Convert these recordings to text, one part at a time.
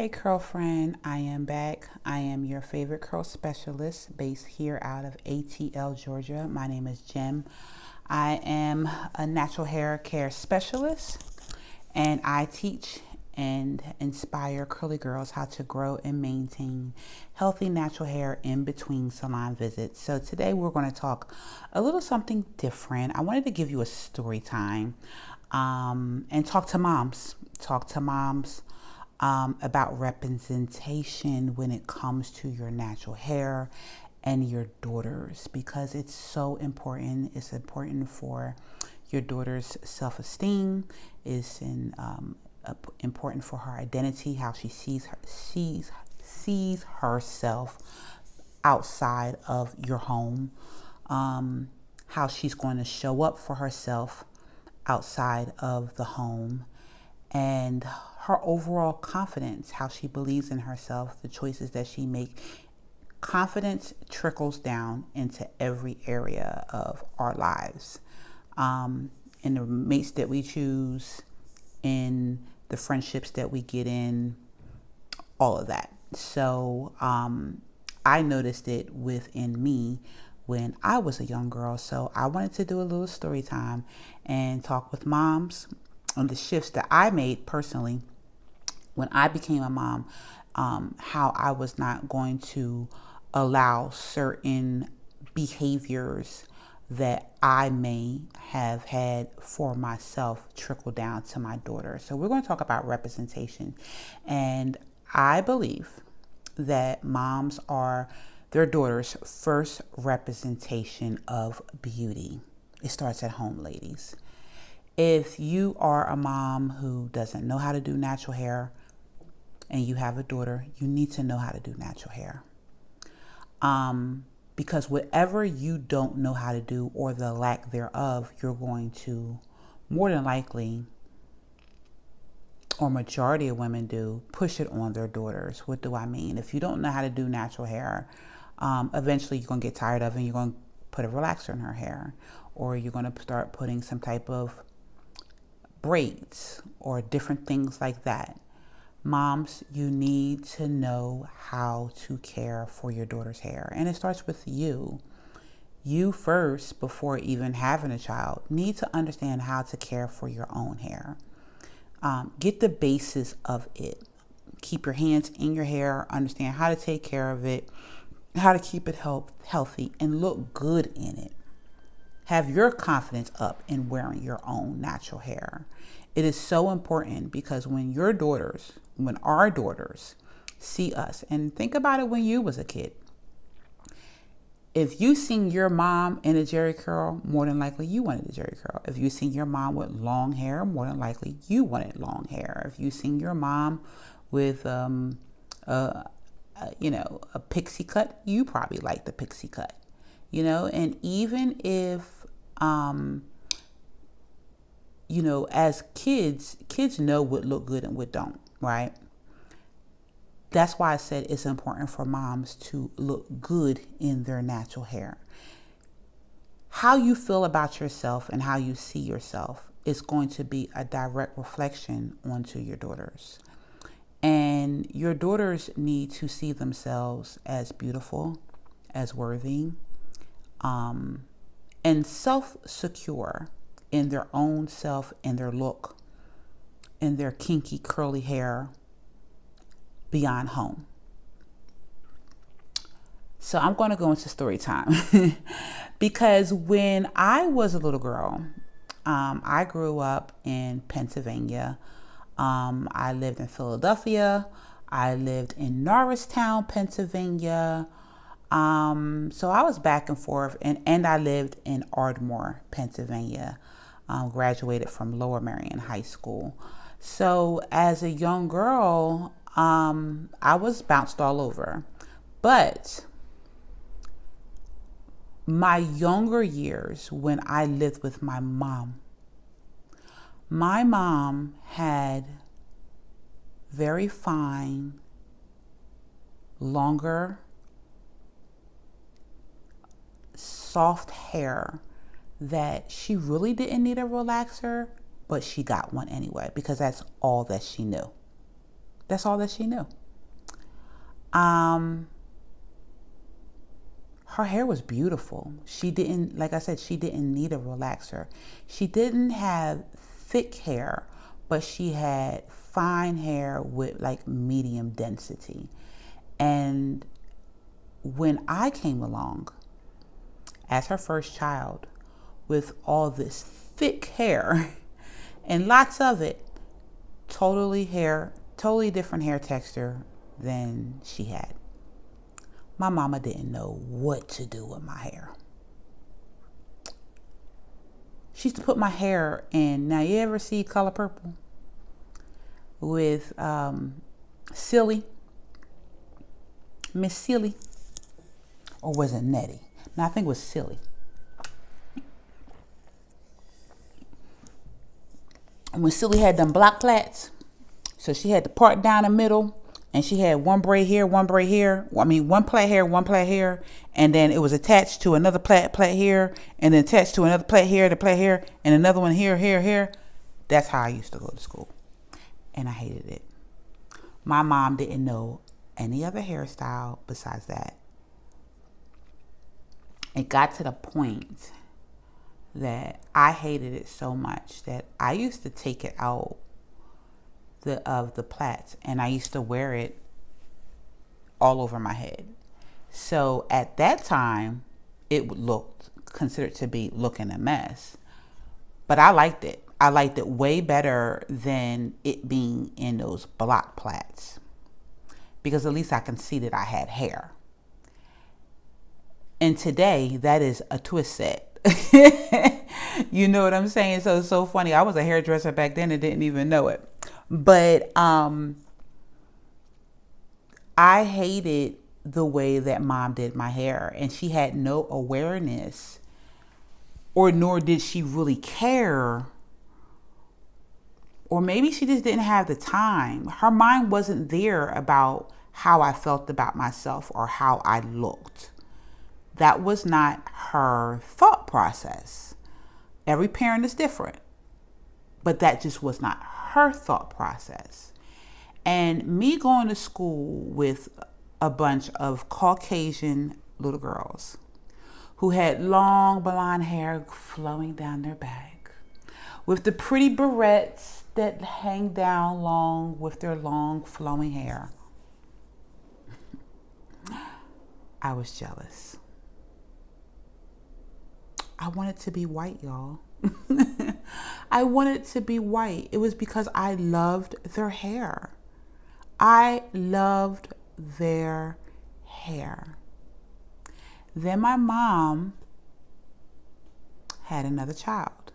Hey girlfriend, I am back. I am your favorite curl specialist based here out of ATL, Georgia. My name is Jim. I am a natural hair care specialist and I teach and inspire curly girls how to grow and maintain healthy natural hair in between salon visits. So today we're going to talk a little something different. I wanted to give you a story time and talk to moms. About representation when it comes to your natural hair and your daughters, because it's so important. It's important for your daughter's self-esteem. It's important for her identity, how she sees herself outside of your home, how she's going to show up for herself outside of the home, and her overall confidence, how she believes in herself, the choices that she makes. Confidence trickles down into every area of our lives, in the mates that we choose, in the friendships that we get in, all of that. So I noticed it within me when I was a young girl. So I wanted to do a little story time and talk with moms on the shifts that I made personally when I became a mom, how I was not going to allow certain behaviors that I may have had for myself trickle down to my daughter. So we're going to talk about representation. And I believe that moms are their daughter's first representation of beauty. It starts at home, ladies. If you are a mom who doesn't know how to do natural hair and you have a daughter, you need to know how to do natural hair. Because whatever you don't know how to do, or the lack thereof, you're going to more than likely, or majority of women do, push it on their daughters. What do I mean? If you don't know how to do natural hair, eventually you're going to get tired of it and you're going to put a relaxer in her hair, or you're going to start putting some type of braids or different things like that. Moms, you need to know how to care for your daughter's hair. And it starts with you. You first, before even having a child, need to understand how to care for your own hair. Get the basis of it. Keep your hands in your hair. Understand how to take care of it, how to keep it healthy, and look good in it. Have your confidence up in wearing your own natural hair. It is so important, because when our daughters see us, and think about it when you was a kid. If you seen your mom in a jerry curl, more than likely you wanted a jerry curl. If you seen your mom with long hair, more than likely you wanted long hair. If you seen your mom with a pixie cut, you probably liked the pixie cut. And even if as kids know what look good and what don't, right? That's why I said it's important for moms to look good in their natural hair. How you feel about yourself and how you see yourself is going to be a direct reflection onto your daughters. And your daughters need to see themselves as beautiful, as worthy, and self-secure in their own self, in their look, in their kinky curly hair beyond home. So I'm going to go into story time because when I was a little girl, I grew up in Pennsylvania. I lived in Philadelphia. I lived in Norristown, Pennsylvania. So I was back and forth, and I lived in Ardmore, Pennsylvania. Graduated from Lower Marion High School. So as a young girl, I was bounced all over. But my younger years, when I lived with my mom had very fine, longer, soft hair that she really didn't need a relaxer, but she got one anyway because that's all that she knew. That's all that she knew. Um, her hair was beautiful. She didn't, like I said, she didn't need a relaxer. She didn't have thick hair, but she had fine hair with like medium density. And when I came along as her first child with all this thick hair and lots of it, totally different hair texture than she had. My mama didn't know what to do with my hair. She used to put my hair in, now you ever see Color Purple? With Silly, Miss Silly, or was it Nettie? No, I think it was Silly. And when Silly had them block plaits, so she had the part down the middle, and she had one braid here, one braid here. I mean, one plait here, and then it was attached to another plait here, and then attached to another plait here, and another one here. That's how I used to go to school, and I hated it. My mom didn't know any other hairstyle besides that. It got to the point that I hated it so much that I used to take it out of the plaits, and I used to wear it all over my head. So at that time, it looked considered to be looking a mess, but I liked it. I liked it way better than it being in those block plaits, because at least I can see that I had hair. And today, that is a twist set. You know what I'm saying? So it's so funny. I was a hairdresser back then and didn't even know it. But I hated the way that mom did my hair, and she had no awareness, or nor did she really care, or maybe she just didn't have the time. Her mind wasn't there about how I felt about myself or how I looked. That was not her thought process. Every parent is different, but that just was not her thought process. And me going to school with a bunch of Caucasian little girls who had long blonde hair flowing down their back, with the pretty barrettes that hang down long with their long flowing hair, I was jealous. I wanted to be white, y'all. I wanted to be white. It was because I loved their hair. I loved their hair. Then my mom had another child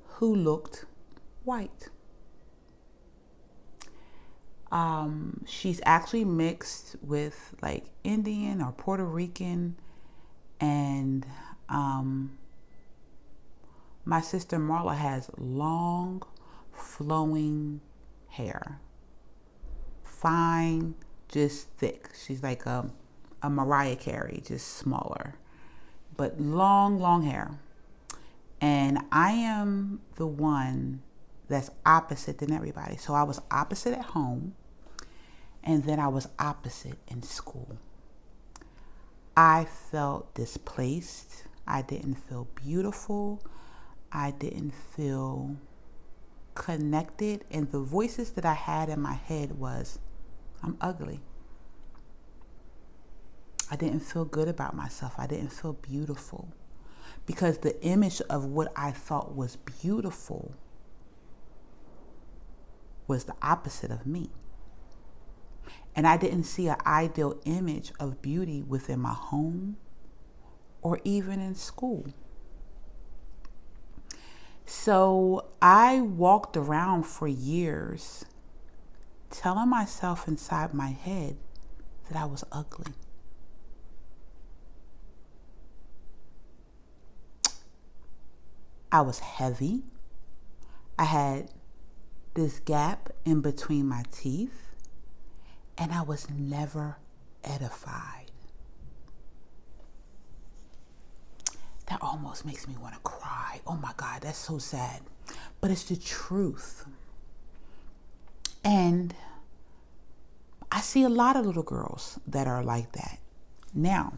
who looked white. She's actually mixed with like Indian or Puerto Rican, and my sister Marla has long, flowing hair. Fine, just thick. She's like a Mariah Carey, just smaller. But long hair. And I am the one that's opposite than everybody. So I was opposite at home, and then I was opposite in school. I felt displaced. I didn't feel beautiful. I didn't feel connected. And the voices that I had in my head was, I'm ugly. I didn't feel good about myself. I didn't feel beautiful. Because the image of what I thought was beautiful was the opposite of me. And I didn't see an ideal image of beauty within my home or even in school. So I walked around for years telling myself inside my head that I was ugly. I was heavy. I had this gap in between my teeth, and I was never edified. That almost makes me want to cry. Oh my God, that's so sad. But it's the truth. And I see a lot of little girls that are like that now,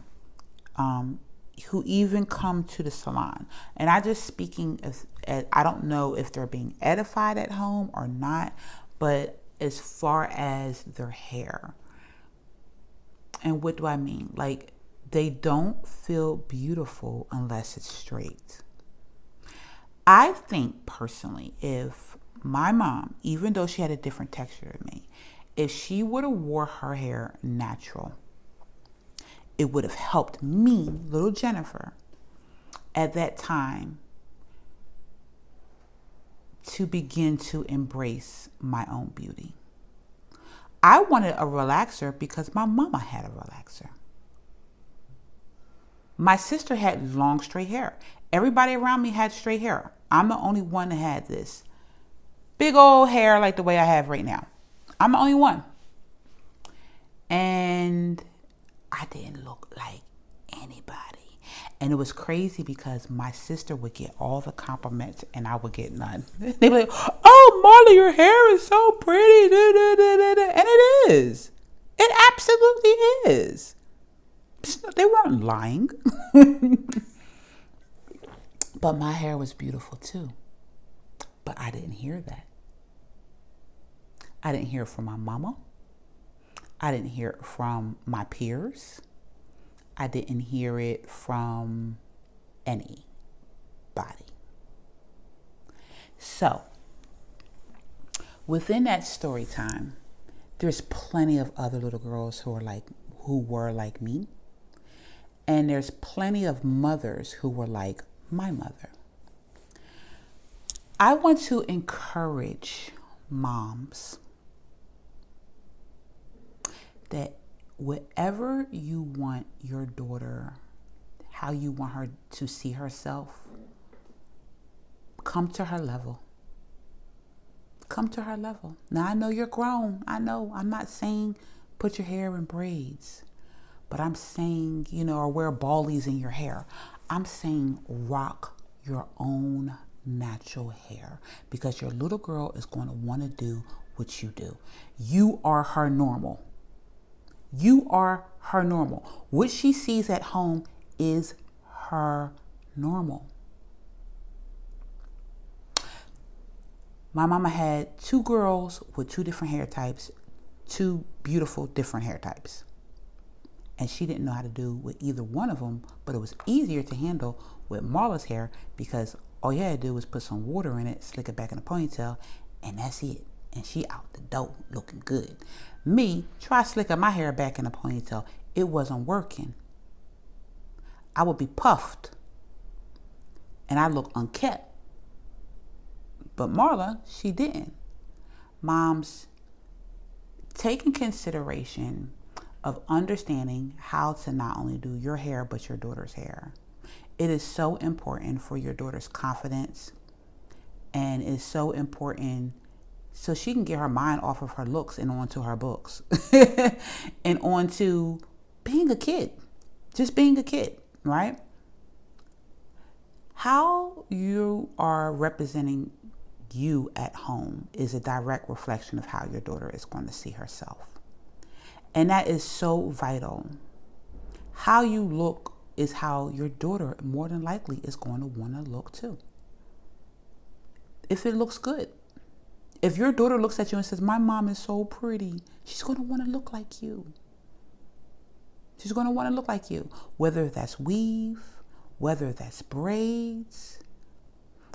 who even come to the salon. And I just speaking as I don't know if they're being edified at home or not, but as far as their hair. And what do I mean? Like, they don't feel beautiful unless it's straight. I think personally, if my mom, even though she had a different texture than me, if she would have wore her hair natural, it would have helped me, little Jennifer, at that time to begin to embrace my own beauty. I wanted a relaxer because my mama had a relaxer. My sister had long straight hair. Everybody around me had straight hair. I'm the only one that had this big old hair like the way I have right now. I'm the only one. And I didn't look like anybody. And it was crazy because my sister would get all the compliments and I would get none. They'd be like, "Oh, Marla, your hair is so pretty." And it is. It absolutely is. They weren't lying. But my hair was beautiful too. But I didn't hear that. I didn't hear it from my mama. I didn't hear it from my peers. I didn't hear it from anybody. So, within that story time, there's plenty of other little girls who were like me. And there's plenty of mothers who were like my mother. I want to encourage moms that whatever you want your daughter, how you want her to see herself, come to her level. Come to her level. Now, I know you're grown. I know. I'm not saying put your hair in braids. But I'm saying, or wear ballies in your hair. I'm saying rock your own natural hair. Because your little girl is going to want to do what you do. You are her normal. You are her normal. What she sees at home is her normal. My mama had 2 girls with 2 different hair types, 2 beautiful different hair types. And she didn't know how to do with either one of them, but it was easier to handle with Marla's hair because all you had to do was put some water in it, slick it back in a ponytail, and that's it. And she out the door looking good. Me, try slicking my hair back in a ponytail. It wasn't working. I would be puffed. And I look unkept. But Marla, she didn't. Moms, take in consideration of understanding how to not only do your hair, but your daughter's hair. It is so important for your daughter's confidence. And it's so important so she can get her mind off of her looks and onto her books. And onto being a kid. Just being a kid, right? How you are representing you at home is a direct reflection of how your daughter is going to see herself. And that is so vital. How you look is how your daughter more than likely is going to want to look too. If it looks good. If your daughter looks at you and says, "My mom is so pretty," she's going to want to look like you. She's going to want to look like you. Whether that's weave, whether that's braids.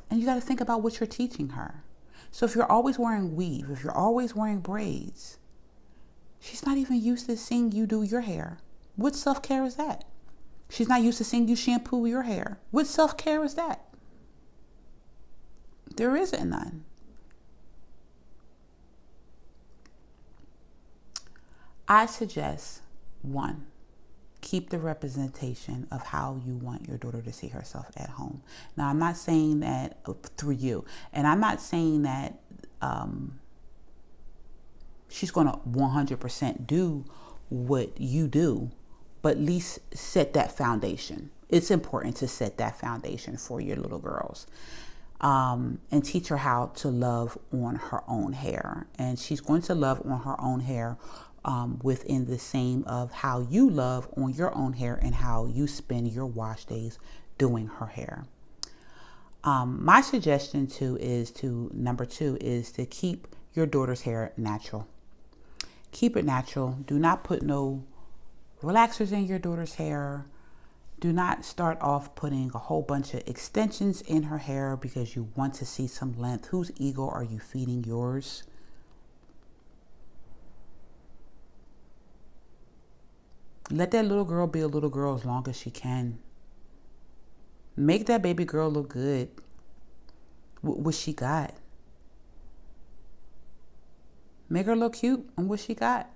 And you got to think about what you're teaching her. So if you're always wearing weave, if you're always wearing braids, she's not even used to seeing you do your hair. What self-care is that? She's not used to seeing you shampoo your hair. What self-care is that? There isn't none. I suggest, 1, keep the representation of how you want your daughter to see herself at home. Now, I'm not saying that through you. And I'm not saying that she's going to 100% do what you do, but at least set that foundation. It's important to set that foundation for your little girls. and teach her how to love on her own hair. And she's going to love on her own hair within the same of how you love on your own hair and how you spend your wash days doing her hair. My suggestion number two is to keep your daughter's hair natural. Keep it natural. Do not put no relaxers in your daughter's hair. Do not start off putting a whole bunch of extensions in her hair because you want to see some length. Whose ego are you feeding? Yours? Let that little girl be a little girl as long as she can. Make that baby girl look good. What she got. Make her look cute on what she got.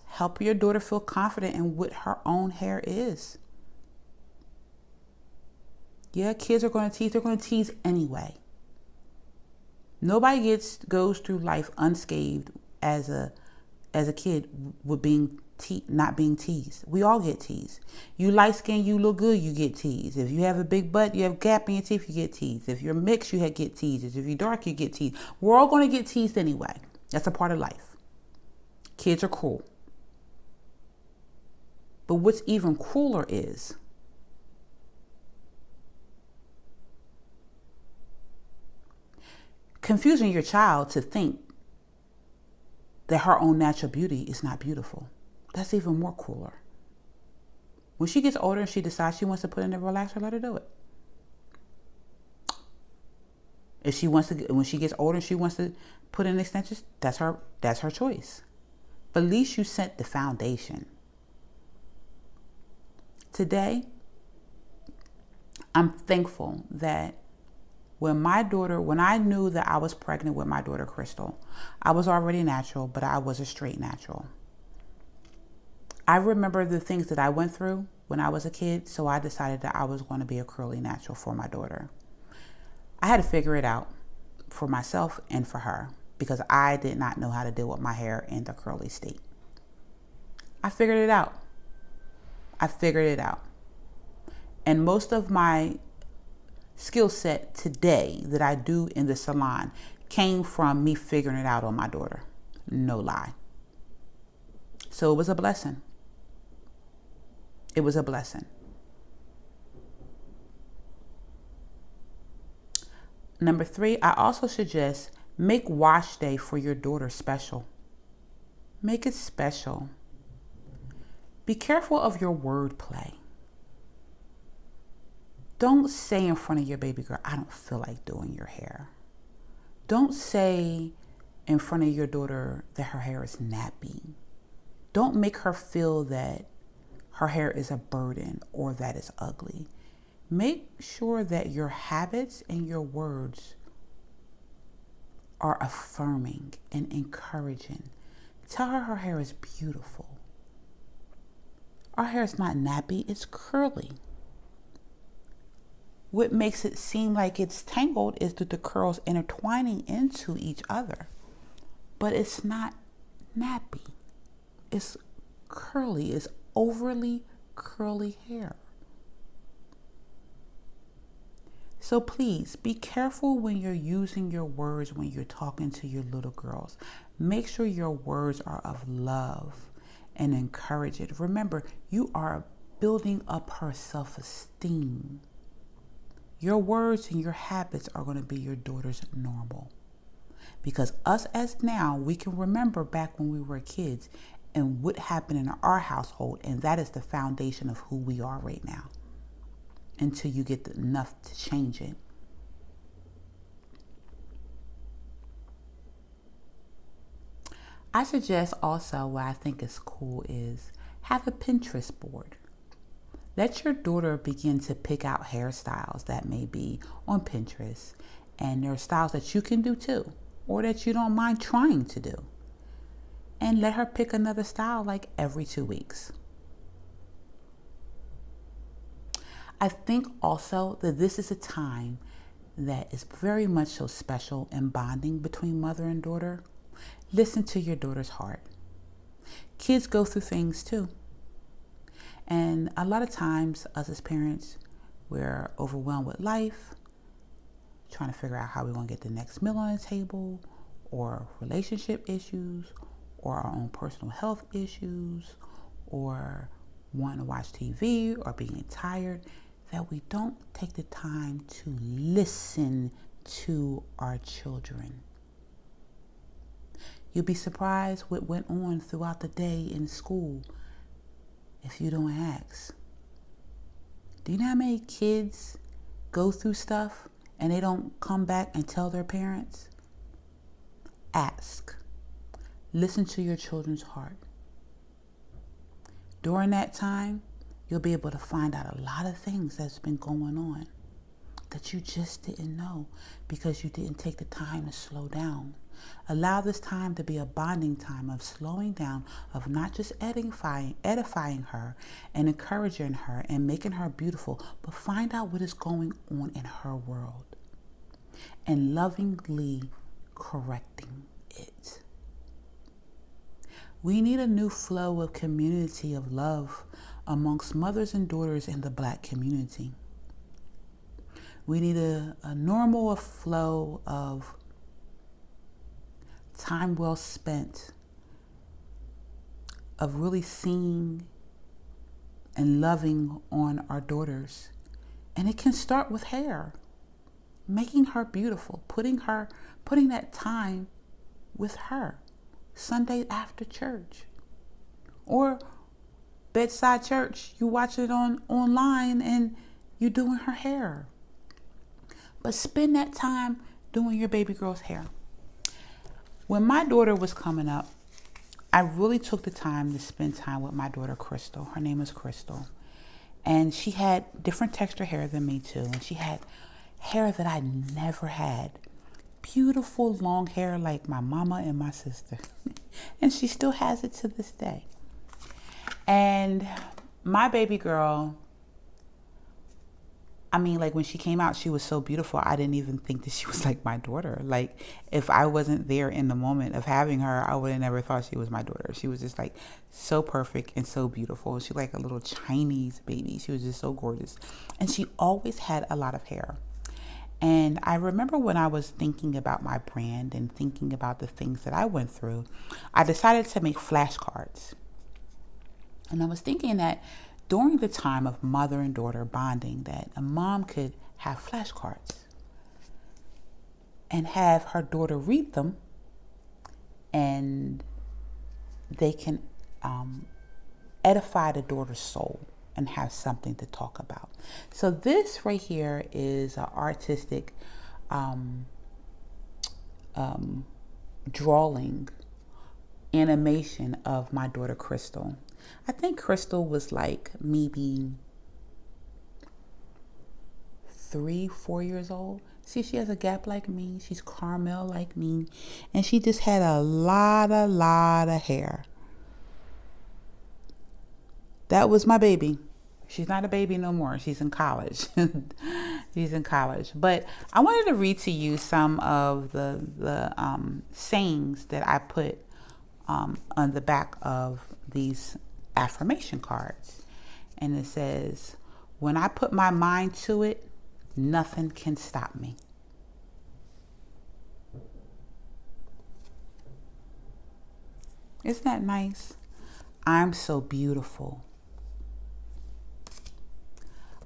Help your daughter feel confident in what her own hair is. Yeah, kids are going to tease. They're going to tease anyway. Nobody goes through life unscathed as a kid with not being teased. We all get teased. You light skin, you look good, you get teased. If you have a big butt, you have a gap in your teeth, you get teased. If you're mixed, you get teased. If you're dark, you get teased. We're all going to get teased anyway. That's a part of life. Kids are cruel. But what's even crueler is confusing your child to think that her own natural beauty is not beautiful. That's even more crueler. When she gets older and she decides she wants to put in a relaxer, let her do it. If she wants to, when she gets older and she wants to put in extensions, that's her choice. But at least you set the foundation. Today, I'm thankful that when I knew that I was pregnant with my daughter, Crystal, I was already natural, but I was a straight natural. I remember the things that I went through when I was a kid, so I decided that I was going to be a curly natural for my daughter. I had to figure it out for myself and for her because I did not know how to deal with my hair in the curly state. I figured it out. And most of my skill set today that I do in the salon came from me figuring it out on my daughter. No lie. So it was a blessing. It was a blessing. Number 3, I also suggest make wash day for your daughter special. Make it special. Be careful of your wordplay. Don't say in front of your baby girl, I don't feel like doing your hair. Don't say in front of your daughter that her hair is nappy. Don't make her feel that her hair is a burden or that it's ugly. Make sure that your habits and your words are affirming and encouraging. Tell her her hair is beautiful. Our hair is not nappy, it's curly. What makes it seem like it's tangled is that the curls intertwining into each other. But it's not nappy. It's curly. It's overly curly hair. So please be careful when you're using your words when you're talking to your little girls. Make sure your words are of love and encouragement. Remember, you are building up her self-esteem. Your words and your habits are going to be your daughter's normal. Because us as now, we can remember back when we were kids and what happened in our household. And that is the foundation of who we are right now. Until you get enough to change it. I suggest also what I think is cool is have a Pinterest board. Let your daughter begin to pick out hairstyles that may be on Pinterest. And there are styles that you can do too, or that you don't mind trying to do. And let her pick another style like every 2 weeks. I think also that this is a time that is very much so special and bonding between mother and daughter. Listen to your daughter's heart. Kids go through things too. And a lot of times, us as parents, We're overwhelmed with life, trying to figure out how we're going to get the next meal on the table, or relationship issues, or our own personal health issues, or wanting to watch TV, or being tired, that we don't take the time to listen to our children. You'll be surprised what went on throughout the day in school if you don't ask. Do you know how many kids go through stuff and they don't come back and tell their parents? Ask. Listen to your children's heart. During that time, you'll be able to find out a lot of things that's been going on that you just didn't know because you didn't take the time to slow down. Allow this time to be a bonding time of slowing down, of not just edifying her and encouraging her and making her beautiful, but find out what is going on in her world and lovingly correcting it. We need a new flow of community of love amongst mothers and daughters in the Black community. We need a normal flow of time well spent, of really seeing and loving on our daughters. And it can start with hair, making her beautiful, putting that time with her, Sunday after church, or bedside church. You watch it online and you're doing her hair. But spend that time doing your baby girl's hair. When my daughter was coming up, I really took the time to spend time with my daughter, Crystal. Her name is Crystal. And she had different texture hair than me too. And she had hair that I never had. Beautiful long hair like my mama and my sister. And she still has it to this day. And my baby girl, like when she came out, she was so beautiful. I didn't even think that she was like my daughter. Like if I wasn't there in the moment of having her, I would have never thought she was my daughter. She was just like so perfect and so beautiful. She like a little Chinese baby. She was just so gorgeous. And she always had a lot of hair. And I remember when I was thinking about my brand and thinking about the things that I went through, I decided to make flashcards. And I was thinking that during the time of mother and daughter bonding, that a mom could have flashcards and have her daughter read them, and they can edify the daughter's soul and have something to talk about. So this right here is an artistic drawing animation of my daughter Crystal. I think Crystal was like maybe 3-4 years old. See, she has a gap like me. She's caramel like me. And she just had a lot of hair. That was my baby. She's not a baby no more. She's in college. She's in college. But I wanted to read to you some of the sayings that I put on the back of these affirmation cards. And it says, when I put my mind to it, nothing can stop me. Isn't that nice? I'm so beautiful.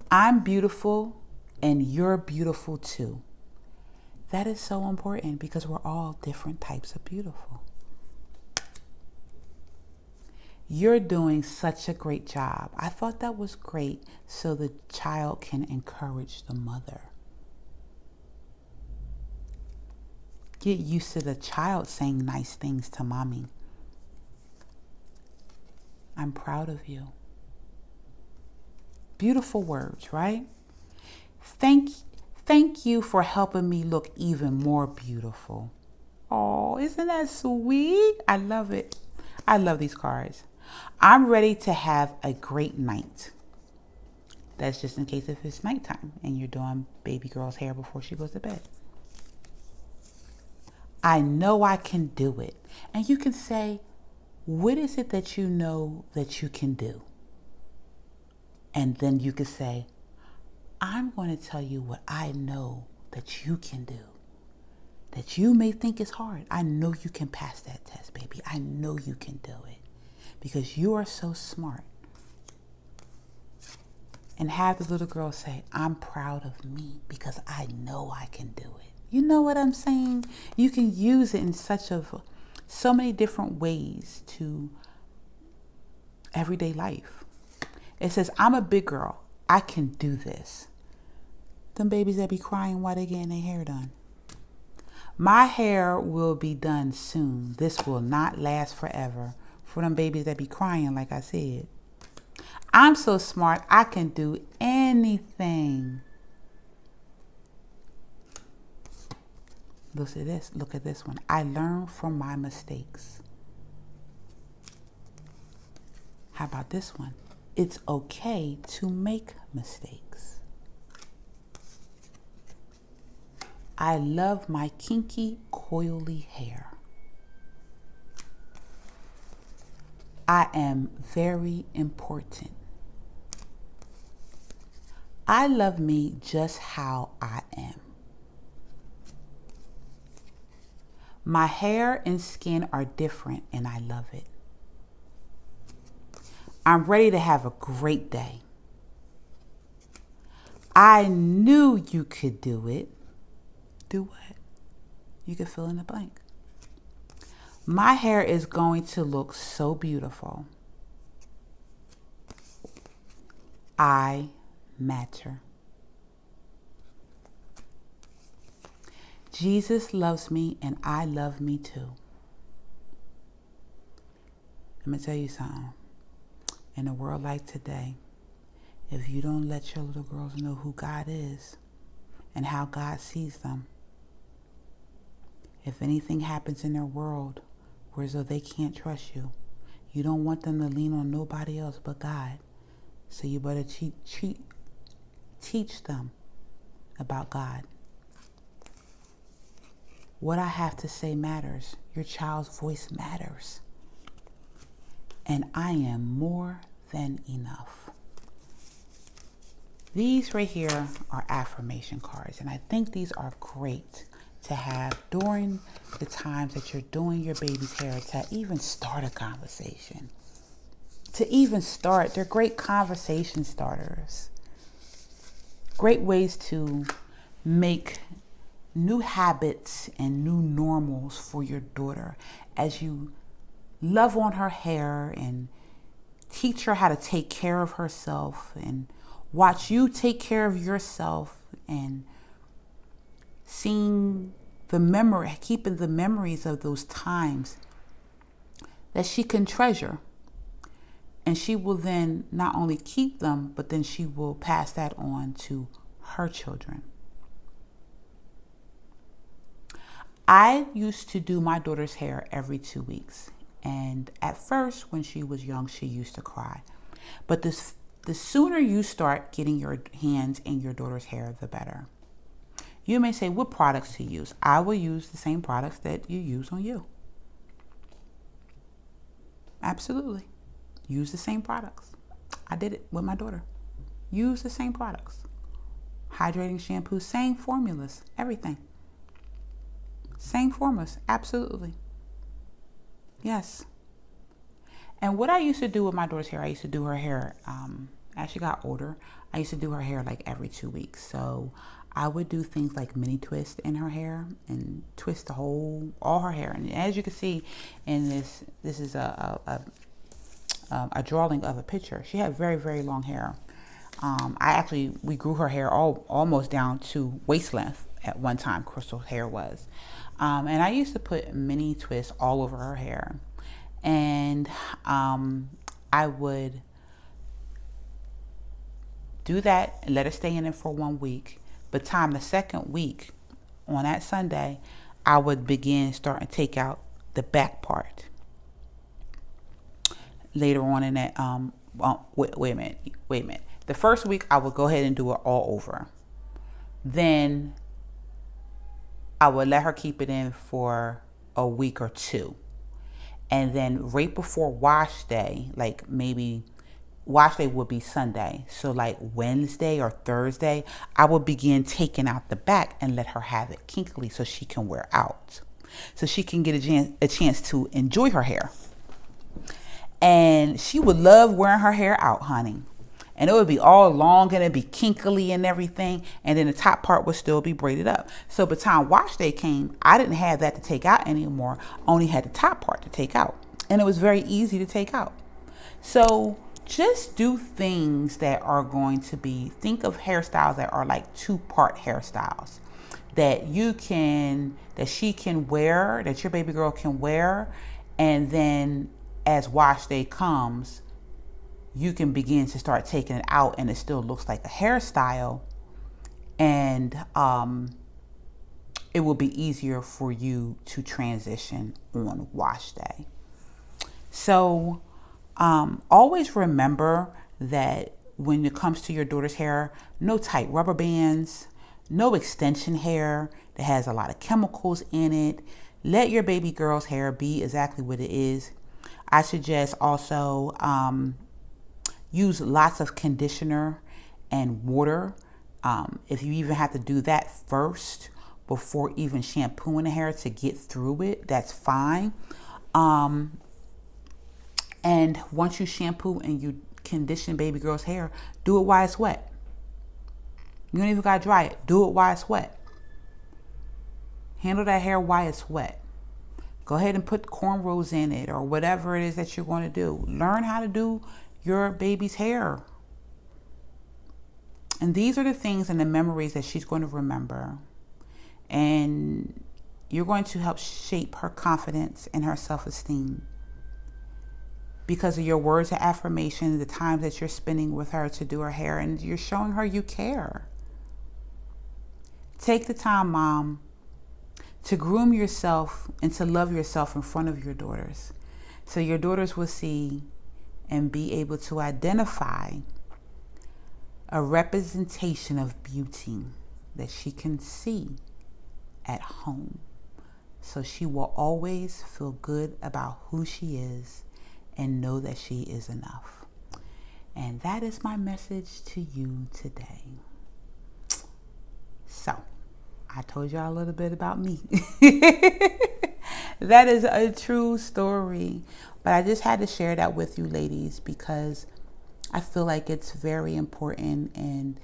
I'm beautiful and you're beautiful too. That is so important because we're all different types of beautiful. You're doing such a great job. I thought that was great so the child can encourage the mother. Get used to the child saying nice things to mommy. I'm proud of you. Beautiful words, right? Thank you for helping me look even more beautiful. Oh, isn't that sweet? I love it. I love these cards. I'm ready to have a great night. That's just in case if it's nighttime and you're doing baby girl's hair before she goes to bed. I know I can do it. And you can say, what is it that you know that you can do? And then you could say, I'm going to tell you what I know that you can do. That you may think is hard. I know you can pass that test, baby. I know you can do it. Because you are so smart. And have the little girl say, I'm proud of me because I know I can do it. You know what I'm saying? You can use it in so many different ways to everyday life. It says, I'm a big girl. I can do this. Them babies that be crying while they getting their hair done. My hair will be done soon. This will not last forever. For them babies that be crying, like I said. I'm so smart, I can do anything. Look at this. Look at this one. I learn from my mistakes. How about this one? It's okay to make mistakes. I love my kinky, coily hair. I am very important. I love me just how I am. My hair and skin are different and I love it. I'm ready to have a great day. I knew you could do it. Do what? You can fill in the blank. My hair is going to look so beautiful. I matter. Jesus loves me and I love me too. Let me tell you something. In a world like today, if you don't let your little girls know who God is and how God sees them, if anything happens in their world where as though they can't trust you, you don't want them to lean on nobody else but God. So you better teach them about God. What I have to say matters. Your child's voice matters. And I am more than enough. These right here are affirmation cards, and I think these are great to have during the times that you're doing your baby's hair to even start a conversation. They're great conversation starters. Great ways to make new habits and new normals for your daughter as you love on her hair and teach her how to take care of herself and watch you take care of yourself and keeping the memories of those times that she can treasure. And she will then not only keep them, but then she will pass that on to her children. I used to do my daughter's hair every 2 weeks. And at first, when she was young, she used to cry. But the sooner you start getting your hands in your daughter's hair, the better. You may say, what products to use? I will use the same products that you use on you. Absolutely. Use the same products. I did it with my daughter. Use the same products. Hydrating shampoo, same formulas, everything. Same formulas, absolutely. Yes. And what I used to do with my daughter's hair, I used to do her hair, as she got older, I used to do her hair like every 2 weeks. So I would do things like mini twist in her hair and twist all her hair. And as you can see in this is a drawing of a picture. She had very, very long hair. We grew her hair almost down to waist length at one time, Crystal's hair was. And I used to put mini twists all over her hair. And I would do that and let her stay in it for 1 week. But the second week, on that Sunday, I would start to take out the back part. Later on in that, wait a minute. The first week, I would go ahead and do it all over. Then I would let her keep it in for a week or two. And then right before wash day, like maybe wash day would be Sunday. So like Wednesday or Thursday, I would begin taking out the back and let her have it kinkily so she can wear out. So she can get a chance to enjoy her hair. And she would love wearing her hair out, honey. And it would be all long and it'd be kinkily and everything. And then the top part would still be braided up. So by the time wash day came, I didn't have that to take out anymore. Only had the top part to take out. And it was very easy to take out. So just do things that are going to be, think of hairstyles that are like 2-part hairstyles that she can wear, that your baby girl can wear. And then as wash day comes, you can begin to start taking it out and it still looks like a hairstyle. And it will be easier for you to transition on wash day. So always remember that when it comes to your daughter's hair, no tight rubber bands, no extension hair that has a lot of chemicals in it. Let your baby girl's hair be exactly what it is. I suggest also use lots of conditioner and water. If you even have to do that first before even shampooing the hair to get through it, that's fine. And once you shampoo and you condition baby girl's hair, do it while it's wet. You don't even gotta dry it. Do it while it's wet. Handle that hair while it's wet. Go ahead and put cornrows in it or whatever it is that you're going to do. Learn how to do your baby's hair. And these are the things and the memories that she's going to remember. And you're going to help shape her confidence and her self-esteem because of your words of affirmation, the time that you're spending with her to do her hair, and you're showing her you care. Take the time, Mom, to groom yourself and to love yourself in front of your daughters. So your daughters will see and be able to identify a representation of beauty that she can see at home. So she will always feel good about who she is and know that she is enough. And that is my message to you today. So, I told y'all a little bit about me. That is a true story. But I just had to share that with you ladies because I feel like it's very important and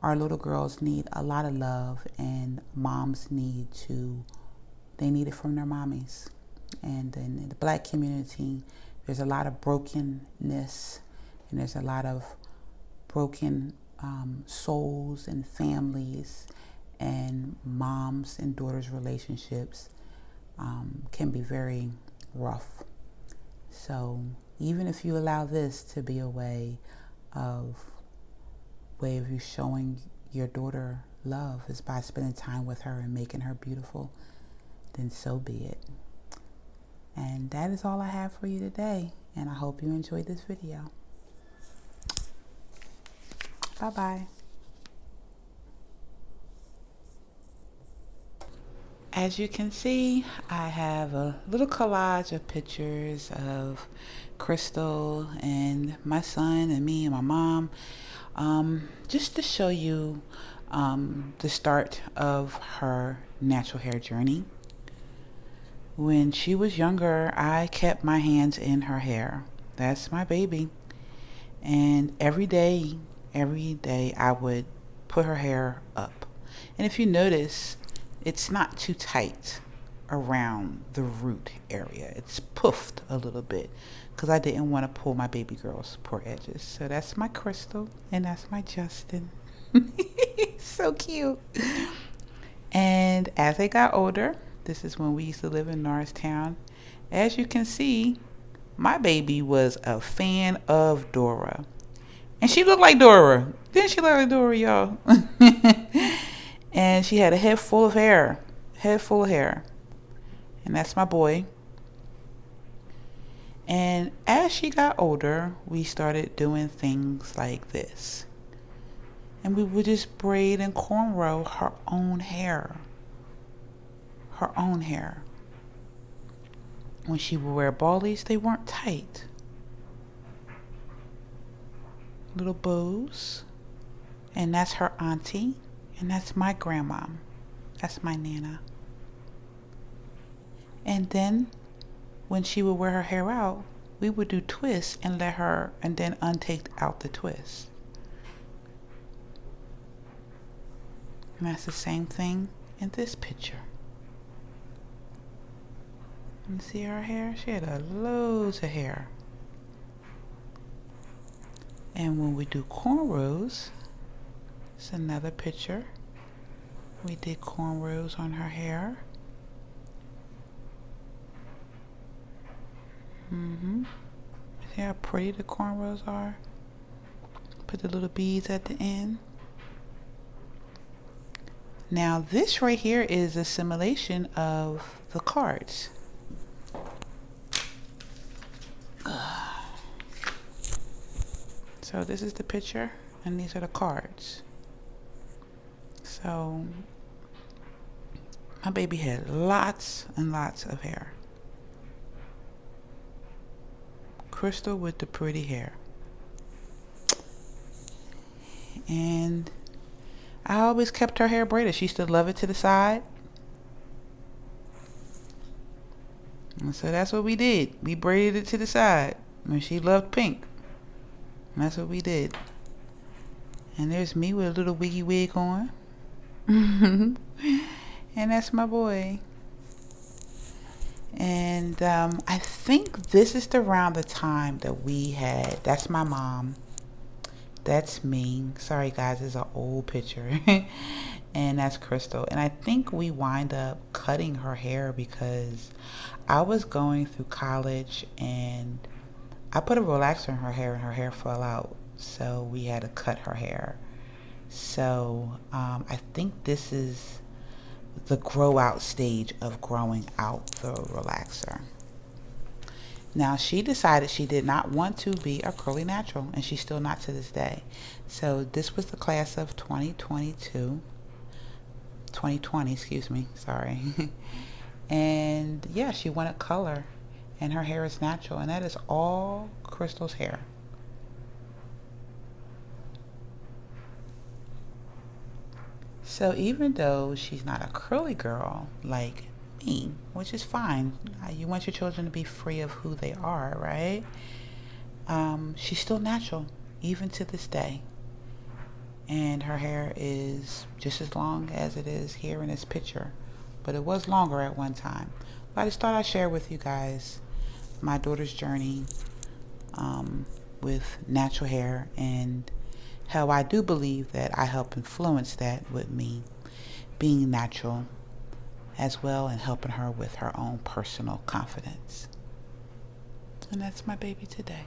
our little girls need a lot of love and moms need it from their mommies. And in the Black community, there's a lot of brokenness and there's a lot of broken souls and families, and moms and daughters relationships can be very rough. So even if you allow this to be a way of you showing your daughter love is by spending time with her and making her beautiful, then so be it. And that is all I have for you today. And I hope you enjoyed this video. Bye-bye. As you can see, I have a little collage of pictures of Crystal and my son and me and my mom, just to show you the start of her natural hair journey. When she was younger, I kept my hands in her hair. That's my baby. And every day I would put her hair up. And if you notice, it's not too tight around the root area. It's puffed a little bit because I didn't want to pull my baby girl's poor edges. So that's my Crystal and that's my Justin. So cute. And as they got older, this is when we used to live in Norristown. As you can see, my baby was a fan of Dora. And she looked like Dora. Didn't she look like Dora, y'all? And she had a head full of hair. And that's my boy. And as she got older, we started doing things like this. And we would just braid and cornrow her own hair. When she would wear ballies, they weren't tight. little bows. And that's her auntie. And that's my grandma. That's my Nana. And then when she would wear her hair out, we would do twists and let her, and then untake out the twist. And that's the same thing in this picture. You see her hair? She had loads of hair. And when we do cornrows, it's another picture. We did cornrows on her hair. See how pretty the cornrows are? Put the little beads at the end. Now this right here is a simulation of the cards. So this is the picture and these are the cards. So my baby had lots and lots of hair. Crystal with the pretty hair. And I always kept her hair braided. She used to love it to the side. And so that's what we did. We braided it to the side. And she loved pink. And that's what we did. And there's me with a little wiggy wig on. And that's my boy. And I think this is around the time that we had, that's my mom. That's me. Sorry guys, it's an old picture. And that's Crystal. And I think we wind up cutting her hair because I was going through college and I put a relaxer in her hair and her hair fell out. So we had to cut her hair. So I think this is the grow out stage of growing out the relaxer. Now she decided she did not want to be a curly natural, and she's still not to this day. So this was the class of 2020, excuse me, sorry. And yeah, she wanted color and her hair is natural, and that is all Crystal's hair. So even though she's not a curly girl like me, which is fine, you want your children to be free of who they are, right? She's still natural even to this day, and her hair is just as long as it is here in this picture, but it was longer at one time. But I just thought I'd share with you guys my daughter's journey with natural hair, and how I do believe that I help influence that with me being natural as well, and helping her with her own personal confidence. And that's my baby today.